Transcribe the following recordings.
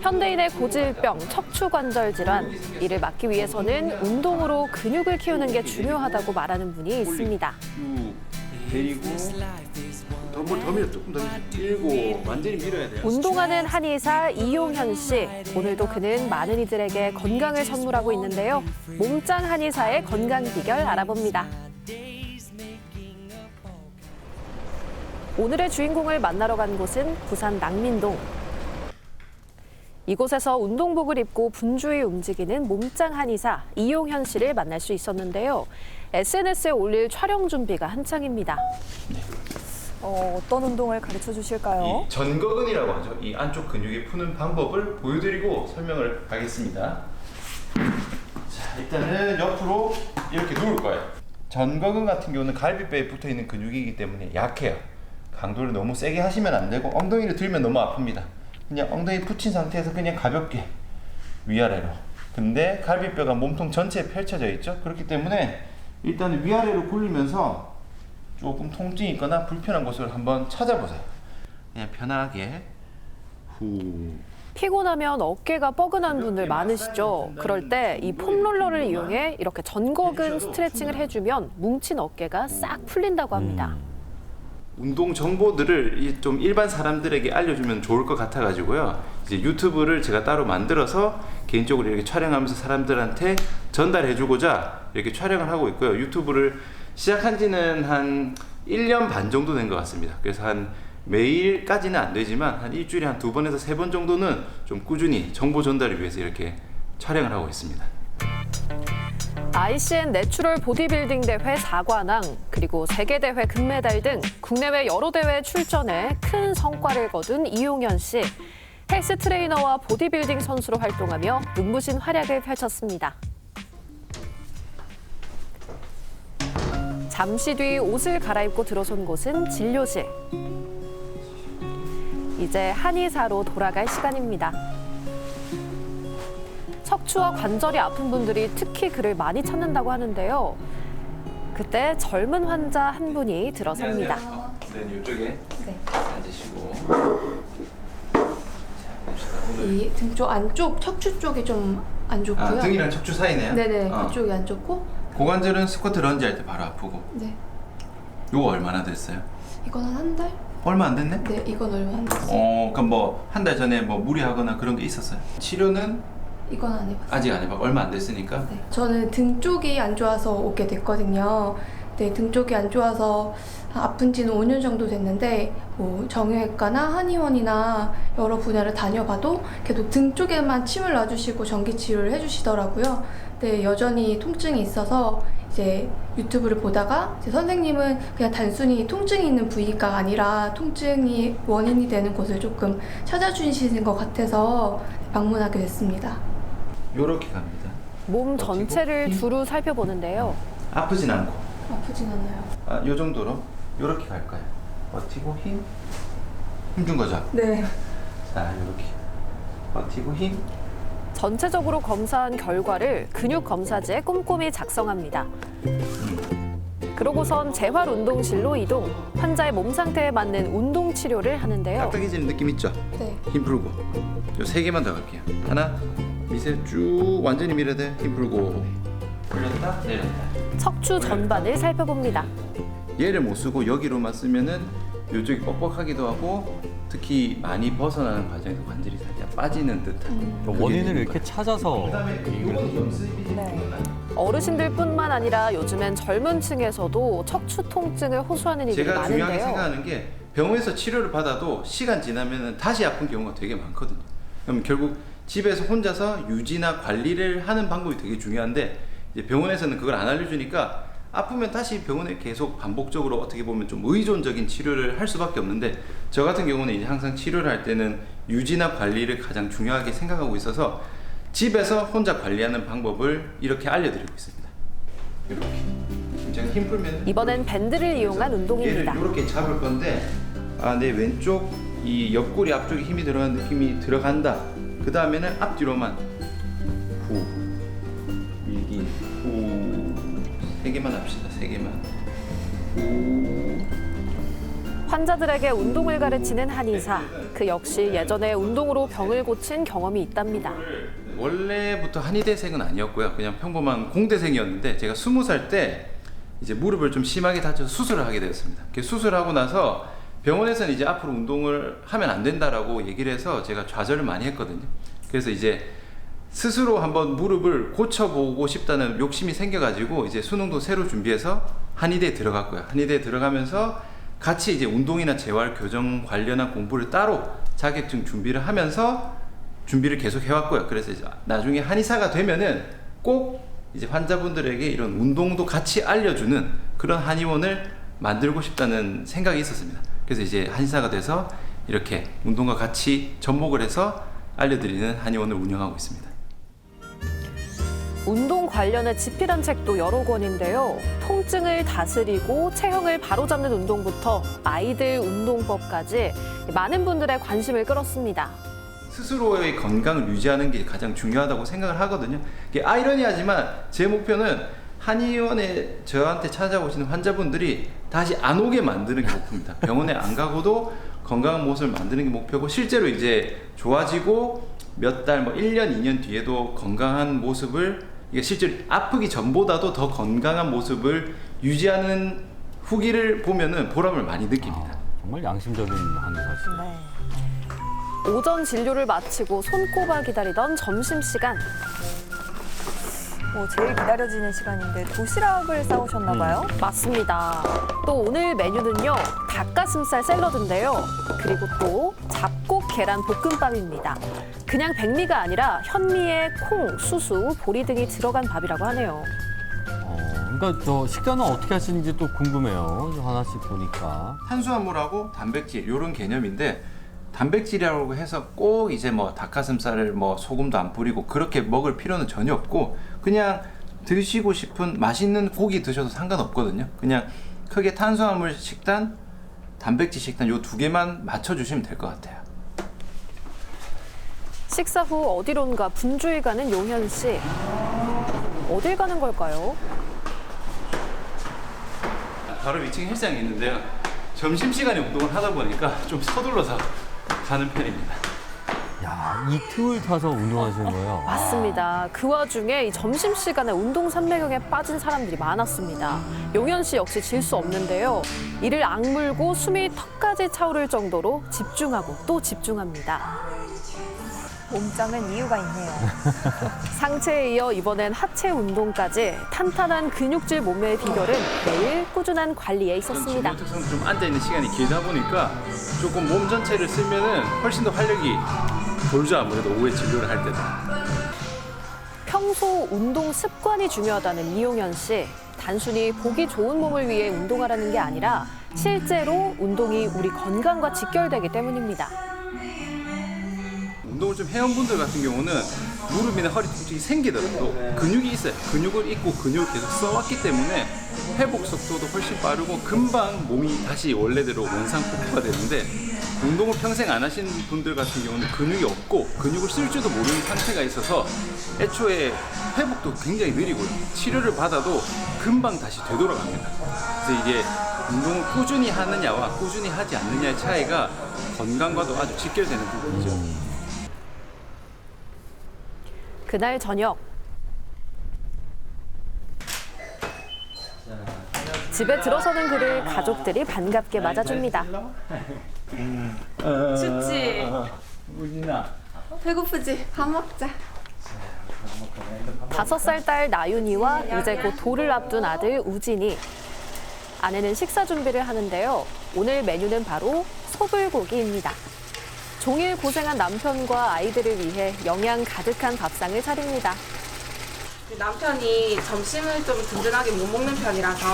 현대인의 고질병, 척추관절 질환. 이를 막기 위해서는 운동으로 근육을 키우는 게 중요하다고 말하는 분이 있습니다. 데리고 더 밀어, 조금 더 밀고 완전히 밀어야 돼요. 운동하는 한의사 이용현 씨. 오늘도 그는 많은 이들에게 건강을 선물하고 있는데요. 몸짱 한의사의 건강 비결 알아봅니다. 오늘의 주인공을 만나러 간 곳은 부산 낭민동. 이곳에서 운동복을 입고 분주히 움직이는 몸짱 한의사 이용현 씨를 만날 수 있었는데요. SNS에 올릴 촬영 준비가 한창입니다. 어떤 운동을 가르쳐 주실까요? 이 전거근이라고 하죠. 이 안쪽 근육이 푸는 방법을 보여드리고 설명을 하겠습니다. 자, 일단은 옆으로 이렇게 누울 거예요. 전거근 같은 경우는 갈비뼈에 붙어 있는 근육이기 때문에 약해요. 강도를 너무 세게 하시면 안 되고 엉덩이를 들면 너무 아픕니다. 그냥 엉덩이 붙인 상태에서 그냥 가볍게 위아래로. 근데 갈비뼈가 몸통 전체에 펼쳐져 있죠. 그렇기 때문에 일단 위아래로 굴리면서 조금 통증이 있거나 불편한 곳을 한번 찾아보세요. 그냥 편하게 후. 피곤하면 어깨가 뻐근한 분들 많으시죠? 그럴 때 이 폼롤러를 이용해 이렇게 전거근 스트레칭을 해주면 뭉친 어깨가 싹 풀린다고 합니다. 운동 정보들을 좀 일반 사람들에게 알려주면 좋을 것 같아가지고요. 이제 유튜브를 제가 따로 만들어서 개인적으로 이렇게 촬영하면서 사람들한테 전달해주고자 이렇게 촬영을 하고 있고요. 유튜브를 시작한 지는 한 1년 반 정도 된 것 같습니다. 그래서 한 매일까지는 안 되지만 한 일주일에 한 2번에서 3번 정도는 좀 꾸준히 정보 전달을 위해서 이렇게 촬영을 하고 있습니다. ICN 내추럴 보디빌딩 대회 4관왕, 그리고 세계대회 금메달 등 국내외 여러 대회에 출전해 큰 성과를 거둔 이용현 씨. 헬스 트레이너와 보디빌딩 선수로 활동하며 눈부신 활약을 펼쳤습니다. 잠시 뒤 옷을 갈아입고 들어선 곳은 진료실. 이제 한의사로 돌아갈 시간입니다. 척추와 관절이 아픈 분들이 특히 그를 많이 찾는다고 하는데요. 그때 젊은 환자 한 분이 들어섭니다. 네, 이쪽에 네. 앉으시고. 이 등 쪽 안쪽 척추 쪽이 좀 안 좋고요. 아, 등이랑 척추 사이네요? 네네, 그쪽이 안 좋고. 고관절은 스쿼트 런지 할 때 바로 아프고. 네. 요거 얼마나 됐어요? 이건 한 달? 얼마 안 됐네? 네, 이건 얼마 안 됐어요. 그럼 뭐 한 달 전에 뭐 무리하거나 그런 게 있었어요? 치료는 이건 안 해봤어요. 아직 안 해봐. 얼마 안 됐으니까. 네. 저는 등 쪽이 안 좋아서 오게 됐거든요. 네, 등 쪽이 안 좋아서 아픈 지는 5년 정도 됐는데 뭐 정형외과나 한의원이나 여러 분야를 다녀봐도 계속 등 쪽에만 침을 놔주시고 전기 치료를 해주시더라고요. 네, 여전히 통증이 있어서 이제 유튜브를 보다가 이제 선생님은 그냥 단순히 통증이 있는 부위가 아니라 통증이 원인이 되는 곳을 조금 찾아주시는 것 같아서 방문하게 됐습니다. 요렇게 갑니다. 몸 전체를 두루 살펴보는데요. 아프진 않고. 아프진 않아요. 요 정도로 요렇게 갈 거예요. 버티고 힘. 힘 준 거죠? 네. 자, 요렇게. 버티고 힘. 전체적으로 검사한 결과를 근육 검사지에 꼼꼼히 작성합니다. 그러고선 재활운동실로 이동. 환자의 몸 상태에 맞는 운동 치료를 하는데요. 딱딱해지는 느낌 있죠? 네. 힘 풀고. 요 3개만 더 갈게요. 하나, 밑에 쭉 완전히 밀어야 돼. 힘 풀고. 올렸다, 내렸다. 척추 전반을 살펴봅니다. 얘를 못 쓰고 여기로만 쓰면은 요쪽이 뻑뻑하기도 하고 특히 많이 벗어나는 과정에서 관절이 살짝 빠지는 듯한 그게 원인을 되는 이렇게 거예요. 찾아서 그다음에 요건 연습이 네. 어르신들뿐만 아니라 요즘엔 젊은 층에서도 척추 통증을 호소하는 이들이 제가 중요하게 많은데요. 생각하는 게 병원에서 치료를 받아도 시간 지나면은 다시 아픈 경우가 되게 많거든요. 그럼 결국 집에서 혼자서 유지나 관리를 하는 방법이 되게 중요한데 이제 병원에서는 그걸 안 알려주니까 아프면 다시 병원에 계속 반복적으로 어떻게 보면 좀 의존적인 치료를 할 수밖에 없는데 저 같은 경우는 이제 항상 치료를 할 때는 유지나 관리를 가장 중요하게 생각하고 있어서 집에서 혼자 관리하는 방법을 이렇게 알려드리고 있습니다. 이렇게 제가 힘 풀면 이번엔 밴드를 이용한 운동입니다. 얘를 이렇게 잡을 건데 내 왼쪽 이 옆구리 앞쪽에 힘이 들어간 느낌이 들어간다. 그 다음에는 앞뒤로만 후 밀기 후 3개만 합시다. 3개만 후. 환자들에게 운동을 가르치는 한의사. 그 역시 예전에 운동으로 병을 고친 경험이 있답니다. 원래부터 한의대생은 아니었고요. 그냥 평범한 공대생이었는데 제가 20살 때 이제 무릎을 좀 심하게 다쳐서 수술을 하게 되었습니다. 수술하고 나서 병원에서는 이제 앞으로 운동을 하면 안 된다라고 얘기를 해서 제가 좌절을 많이 했거든요. 그래서 이제 스스로 한번 무릎을 고쳐보고 싶다는 욕심이 생겨가지고 이제 수능도 새로 준비해서 한의대에 들어갔고요. 한의대에 들어가면서 같이 이제 운동이나 재활 교정 관련한 공부를 따로 자격증 준비를 하면서 준비를 계속 해왔고요. 그래서 이제 나중에 한의사가 되면은 꼭 이제 환자분들에게 이런 운동도 같이 알려주는 그런 한의원을 만들고 싶다는 생각이 있었습니다. 그래서 이제 한의사가 돼서 이렇게 운동과 같이 접목을 해서 알려드리는 한의원을 운영하고 있습니다. 운동 관련해 집필한 책도 여러 권인데요. 통증을 다스리고 체형을 바로잡는 운동부터 아이들 운동법까지 많은 분들의 관심을 끌었습니다. 스스로의 건강을 유지하는 게 가장 중요하다고 생각을 하거든요. 이게 아이러니하지만 제 목표는 한의원에 저한테 찾아오시는 환자분들이 다시 안 오게 만드는 게 목표입니다. 병원에 안 가고도 건강한 모습을 만드는 게 목표고, 실제로 이제 좋아지고 몇 달, 1년, 2년 뒤에도 건강한 모습을, 이게 실제로 아프기 전보다도 더 건강한 모습을 유지하는 후기를 보면은 보람을 많이 느낍니다. 정말 양심적인 한의사시네요. 네. 오전 진료를 마치고 손꼽아 기다리던 점심시간. 제일 기다려지는 시간인데 도시락을 싸오셨나 봐요. 맞습니다. 또 오늘 메뉴는요. 닭가슴살 샐러드인데요. 그리고 또 잡곡 계란 볶음밥입니다. 그냥 백미가 아니라 현미에 콩, 수수, 보리 등이 들어간 밥이라고 하네요. 그러니까 저 식단은 어떻게 하시는지 또 궁금해요. 하나씩 보니까. 탄수화물하고 단백질 이런 개념인데, 단백질이라고 해서 꼭 이제 닭가슴살을 소금도 안 뿌리고 그렇게 먹을 필요는 전혀 없고, 그냥 드시고 싶은 맛있는 고기 드셔도 상관없거든요. 그냥 크게 탄수화물 식단, 단백질 식단 요 두 개만 맞춰주시면 될 것 같아요. 식사 후 어디론가 분주히 가는 용현 씨. 어딜 가는 걸까요? 바로 위층 헬스장이 있는데요. 점심시간에 운동을 하다 보니까 좀 서둘러서 가는 편입니다. 야, 이 틈을 타서 운동하시는 거예요? 맞습니다. 그 와중에 이 점심시간에 운동 산매경에 빠진 사람들이 많았습니다. 용현 씨 역시 질 수 없는데요. 이를 악물고 숨이 턱까지 차오를 정도로 집중하고 또 집중합니다. 몸짱은 이유가 있네요. 상체에 이어 이번엔 하체 운동까지 탄탄한 근육질 몸매의 비결은 매일 꾸준한 관리에 있었습니다. 진료 특성도 좀 앉아있는 시간이 길다 보니까 조금 몸 전체를 쓰면은 훨씬 더 활력이 돌죠. 아무래도 오후에 진료를 할 때도. 평소 운동 습관이 중요하다는 이용현 씨. 단순히 보기 좋은 몸을 위해 운동하라는 게 아니라 실제로 운동이 우리 건강과 직결되기 때문입니다. 운동을 좀 해온 분들 같은 경우는 무릎이나 허리 통증이 생기더라도 근육이 있어요. 근육을 잊고 근육을 계속 써왔기 때문에 회복 속도도 훨씬 빠르고 금방 몸이 다시 원래대로 원상 복구가 되는데, 운동을 평생 안 하신 분들 같은 경우는 근육이 없고 근육을 쓸 줄도 모르는 상태가 있어서 애초에 회복도 굉장히 느리고요. 치료를 받아도 금방 다시 되돌아갑니다. 그래서 이게 운동을 꾸준히 하느냐와 꾸준히 하지 않느냐의 차이가 건강과도 아주 직결되는 부분이죠. 그날 저녁. 집에 들어서는 그를 가족들이 반갑게 맞아줍니다. 춥지? 우진아. 배고프지? 밥 먹자. 5살 딸 나윤이와 이제 곧 돌을 앞둔 아들 우진이. 아내는 식사 준비를 하는데요. 오늘 메뉴는 바로 소불고기입니다. 종일 고생한 남편과 아이들을 위해 영양 가득한 밥상을 차립니다. 남편이 점심을 좀 든든하게 못 먹는 편이라서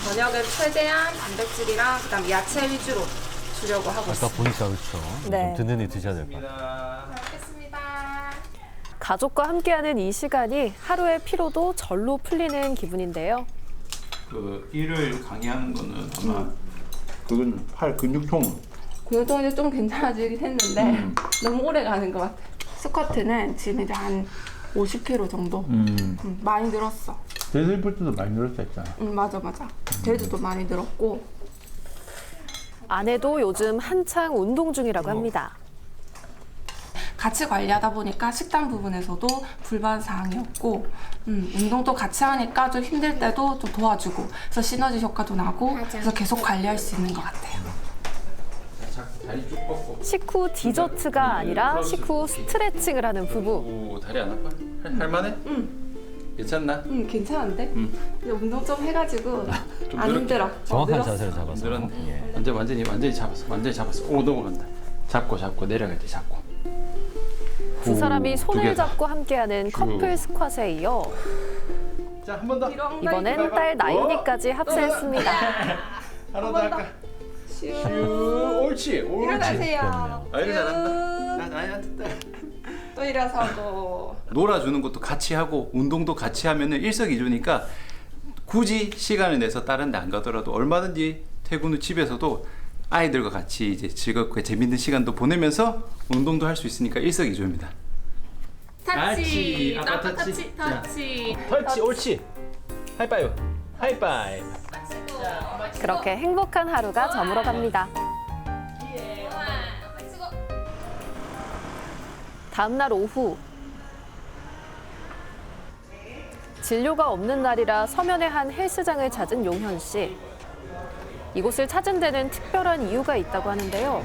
저녁은 최대한 단백질이랑 그다음 야채 위주로 주려고 하고 아까 있어요. 보니까 그렇죠. 네. 좀 든든히 드셔야 될 것 같아요. 알겠습니다. 가족과 함께하는 이 시간이 하루의 피로도 절로 풀리는 기분인데요. 그 일을 강의하는 거는 아마 그건 팔 근육통. 근육통이 좀 괜찮아지긴 했는데 너무 오래 가는 것 같아. 스쿼트는 지금 이제 한 50kg 정도. 많이 늘었어. 데드리프트도 많이 늘었다 했잖아. 맞아. 데드도 많이 늘었고. 아내도 요즘 한창 운동 중이라고 합니다. 같이 관리하다 보니까 식단 부분에서도 불만 사항이었고 운동도 같이 하니까 좀 힘들 때도 좀 도와주고 그래서 시너지 효과도 나고 그래서 계속 관리할 수 있는 것 같아요. 다리 쭉 뻗고. 식후 디저트가 아니라 식후 스트레칭을 하는 부부. 오, 다리 안 아파? 할만해? 괜찮나? 괜찮은데? 이제 운동 좀 해가지고 좀 안 늘었- 힘들어. 정확한 늘었어. 자세를 잡아서. 늘었네. 예. 완전히 잡았어. 오, 넘어간다. 잡고 내려갈 때 잡고. 두 사람이 두 손을 개다. 잡고 함께하는 커플 스쿼트에 이어 자, 한 번 더. 이번엔 딸 나윤이까지 합세했습니다. 하나 더 할까? 옳지. 일어나세요. 아이고 잘한다. 나한테 딸. 또 일어서고. 놀아주는 것도 같이 하고 운동도 같이 하면은 일석이조니까 굳이 시간을 내서 다른 데 안 가더라도 얼마든지 퇴근 후 집에서도 아이들과 같이 이제 즐겁고 재밌는 시간도 보내면서 운동도 할 수 있으니까 일석이조입니다. 터치. 아빠 터치. 터치 옳지. 하이파이브. 그렇게 행복한 하루가 저물어갑니다. 다음 날 오후 진료가 없는 날이라 서면의 한 헬스장을 찾은 용현 씨. 이곳을 찾은 데는 특별한 이유가 있다고 하는데요.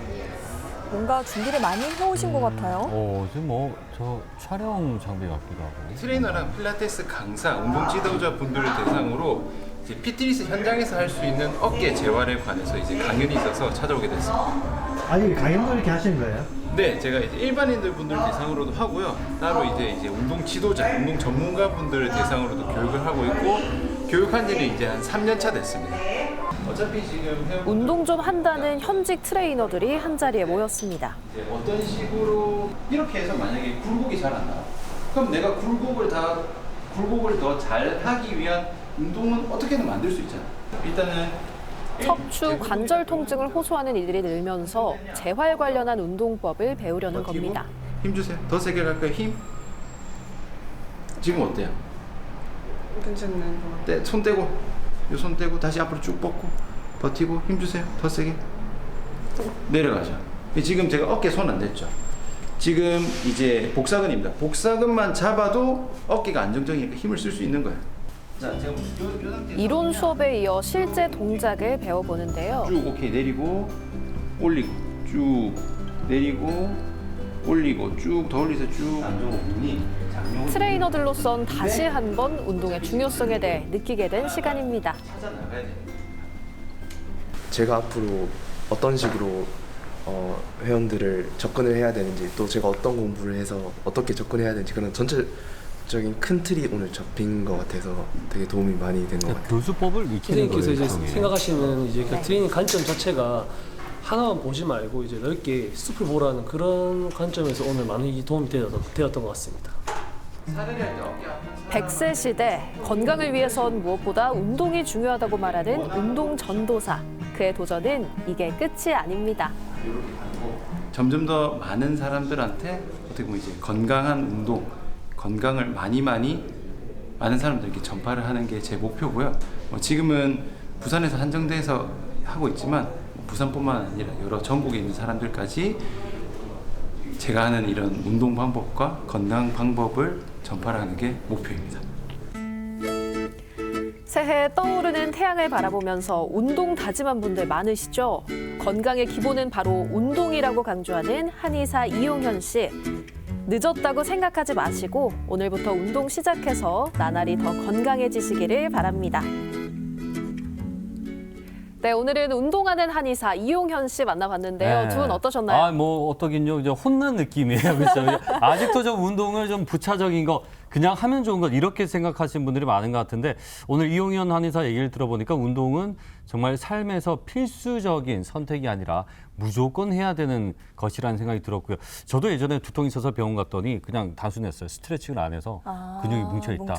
뭔가 준비를 많이 해오신 것 같아요. 지금 뭐 저 촬영 장비 같기도 하고. 트레이너랑 필라테스 강사, 운동 지도자 분들을 대상으로 이제 피트니스 현장에서 할 수 있는 어깨 재활에 관해서 이제 강연이 있어서 찾아오게 됐습니다. 아니 강연도 이렇게 하시는 거예요? 네, 제가 이제 일반인들 분들 대상으로도 하고요. 따로 이제 운동 지도자, 운동 전문가 분들을 대상으로도 교육을 하고 있고 교육한 지는 이제 한 3년 차 됐습니다. 어차피 지금 운동 좀 한다는 현직 트레이너들이 한자리에 모였습니다. 이제 어떤 식으로 이렇게 해서 만약에 굴곡이 잘 안 나와. 그럼 내가 굴곡을 더 잘 하기 위한 운동은 어떻게든 만들 수 있잖아. 일단은 척추 관절 통증을 호소하는 이들이 늘면서 재활 관련한 운동법을 배우려는 버티고, 겁니다. 힘 주세요. 더 세게 갈까요? 힘. 지금 어때요? 괜찮네. 손 떼고, 요 손 떼고 다시 앞으로 쭉 뻗고 버티고 힘 주세요. 더 세게. 내려가죠. 지금 제가 어깨 손 안 댔죠. 지금 이제 복사근입니다. 복사근만 잡아도 어깨가 안정적이니까 힘을 쓸 수 있는 거예요. 자, 제가 요 상태에서 이론 수업에 이어 실제 동작을 배워보는데요. 쭉 오케이 내리고 올리고 쭉 내리고 올리고 쭉 더 올리서 쭉 안정 운동이 장력 트레이너들로선 다시 한번 운동의 중요성에 대해 느끼게 된 시간입니다. 찾아 나가야 돼. 제가 앞으로 어떤 식으로 회원들을 접근을 해야 되는지 또 제가 어떤 공부를 해서 어떻게 접근해야 되는지 그런 전체적인 큰 틀이 오늘 잡힌 것 같아서 되게 도움이 많이 된 것 같아요. 교수법을 익히는 거예요. 선생님께서 이제 일종의. 생각하시는 이제 그 트레이닝 관점 자체가 하나만 보지 말고 이제 넓게 숲을 보라는 그런 관점에서 오늘 많이 도움이 되었던 것 같습니다. 100세 시대 건강을 위해선 무엇보다 운동이 중요하다고 말하는 운동 전도사. 그의 도전은 이게 끝이 아닙니다. 점점 더 많은 사람들한테 어떻게 보면 이제 건강한 운동, 건강을 많이 많은 사람들에게 전파를 하는 게 제 목표고요. 지금은 부산에서 한정돼서 하고 있지만 부산뿐만 아니라 여러 전국에 있는 사람들까지 제가 하는 이런 운동 방법과 건강 방법을 전파를 하는 게 목표입니다. 새해 떠오르는 태양을 바라보면서 운동 다짐한 분들 많으시죠? 건강의 기본은 바로 운동이라고 강조하는 한의사 이용현 씨. 늦었다고 생각하지 마시고 오늘부터 운동 시작해서 나날이 더 건강해지시기를 바랍니다. 네, 오늘은 운동하는 한의사 이용현 씨 만나봤는데요. 네. 두 분 어떠셨나요? 뭐 어떠긴요. 이제 혼난 느낌이에요. 그렇죠? 아직도 좀 운동을 좀 부차적인 거 그냥 하면 좋은 것 이렇게 생각하시는 분들이 많은 것 같은데 오늘 이용현 한의사 얘기를 들어보니까 운동은 정말 삶에서 필수적인 선택이 아니라 무조건 해야 되는 것이라는 생각이 들었고요. 저도 예전에 두통 있어서 병원 갔더니 그냥 단순했어요. 스트레칭을 안 해서 근육이 뭉쳐있다.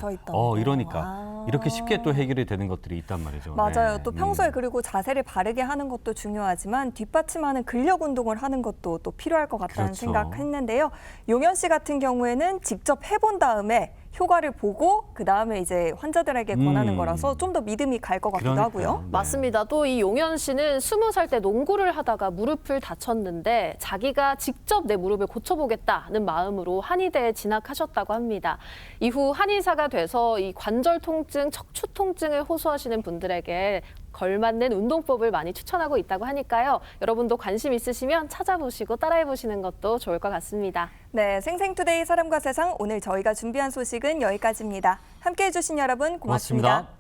이러니까 이렇게 쉽게 또 해결이 되는 것들이 있단 말이죠. 맞아요. 네. 또 평소에 그리고 자세를 바르게 하는 것도 중요하지만 뒷받침하는 근력 운동을 하는 것도 또 필요할 것 같다는 그렇죠. 생각했는데요. 용현 씨 같은 경우에는 직접 해본 다음에 효과를 보고 그 다음에 이제 환자들에게 권하는 거라서 좀 더 믿음이 갈 것 같기도 하고요. 네. 맞습니다. 또 이 용현 씨는 20살 때 농구를 하다가 무릎을 다쳤는데 자기가 직접 내 무릎을 고쳐보겠다는 마음으로 한의대에 진학하셨다고 합니다. 이후 한의사가 돼서 이 관절 통증, 척추 통증을 호소하시는 분들에게 걸맞는 운동법을 많이 추천하고 있다고 하니까요. 여러분도 관심 있으시면 찾아보시고 따라해보시는 것도 좋을 것 같습니다. 네, 생생투데이 사람과 세상 오늘 저희가 준비한 소식은 여기까지입니다. 함께해 주신 여러분 고맙습니다. 고맙습니다.